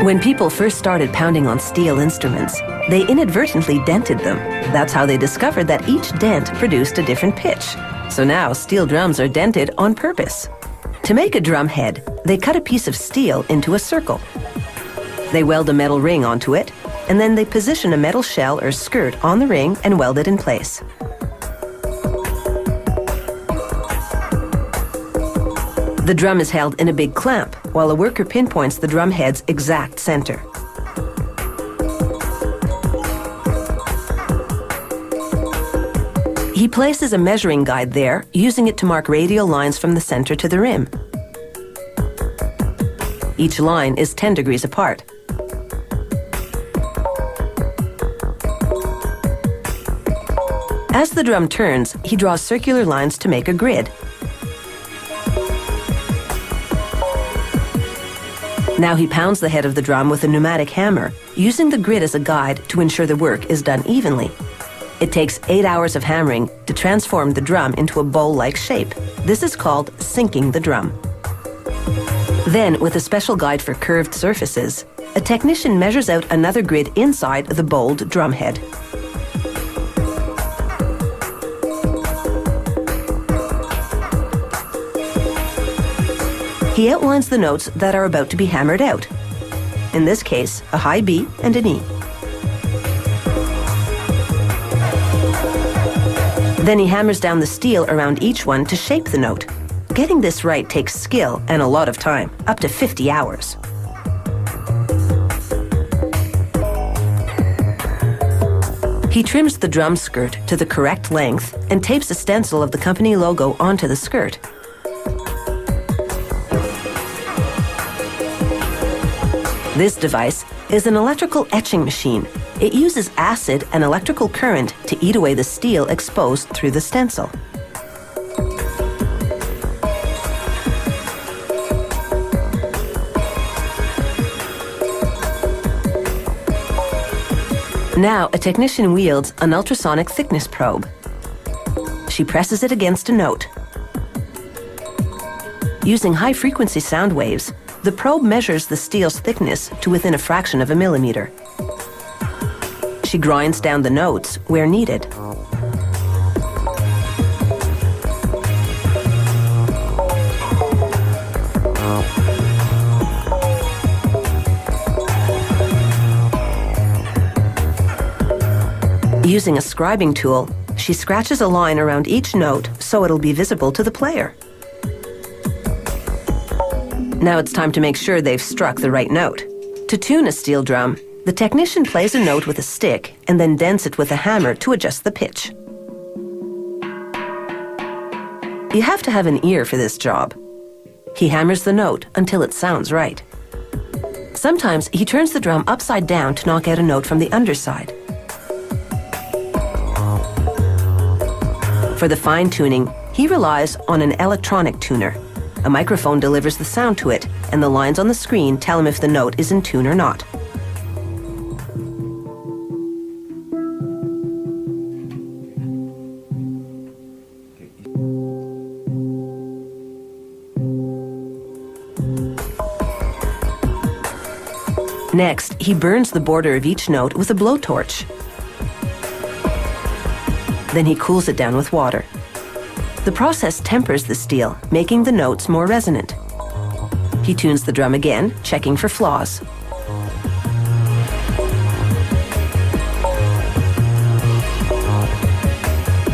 When people first started pounding on steel instruments, they inadvertently dented them. That's how they discovered that each dent produced a different pitch. So now steel drums are dented on purpose. To make a drum head, they cut a piece of steel into a circle. They weld a metal ring onto it, and then they position a metal shell or skirt on the ring and weld it in place. The drum is held in a big clamp, while a worker pinpoints the drum head's exact center. He places a measuring guide there, using it to mark radial lines from the center to the rim. Each line is 10 degrees apart. As the drum turns, he draws circular lines to make a grid. Now he pounds the head of the drum with a pneumatic hammer, using the grid as a guide to ensure the work is done evenly. It takes 8 hours of hammering to transform the drum into a bowl-like shape. This is called sinking the drum. Then, with a special guide for curved surfaces, a technician measures out another grid inside the bowled drum head. He outlines the notes that are about to be hammered out. In this case, a high B and an E. Then he hammers down the steel around each one to shape the note. Getting this right takes skill and a lot of time, up to 50 hours. He trims the drum skirt to the correct length and tapes a stencil of the company logo onto the skirt. This device is an electrical etching machine. It uses acid and electrical current to eat away the steel exposed through the stencil. Now, a technician wields an ultrasonic thickness probe. She presses it against a note. Using high-frequency sound waves, the probe measures the steel's thickness to within a fraction of a millimeter. She grinds down the notes where needed. Using a scribing tool, she scratches a line around each note so it'll be visible to the player. Now it's time to make sure they've struck the right note. To tune a steel drum, the technician plays a note with a stick and then dents it with a hammer to adjust the pitch. You have to have an ear for this job. He hammers the note until it sounds right. Sometimes he turns the drum upside down to knock out a note from the underside. For the fine tuning, he relies on an electronic tuner. A microphone delivers the sound to it, and the lines on the screen tell him if the note is in tune or not. Next, he burns the border of each note with a blowtorch. Then he cools it down with water. The process tempers the steel, making the notes more resonant. He tunes the drum again, checking for flaws.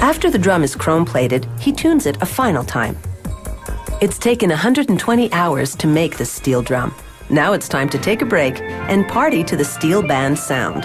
After the drum is chrome-plated, he tunes it a final time. It's taken 120 hours to make this steel drum. Now it's time to take a break and party to the steel band sound.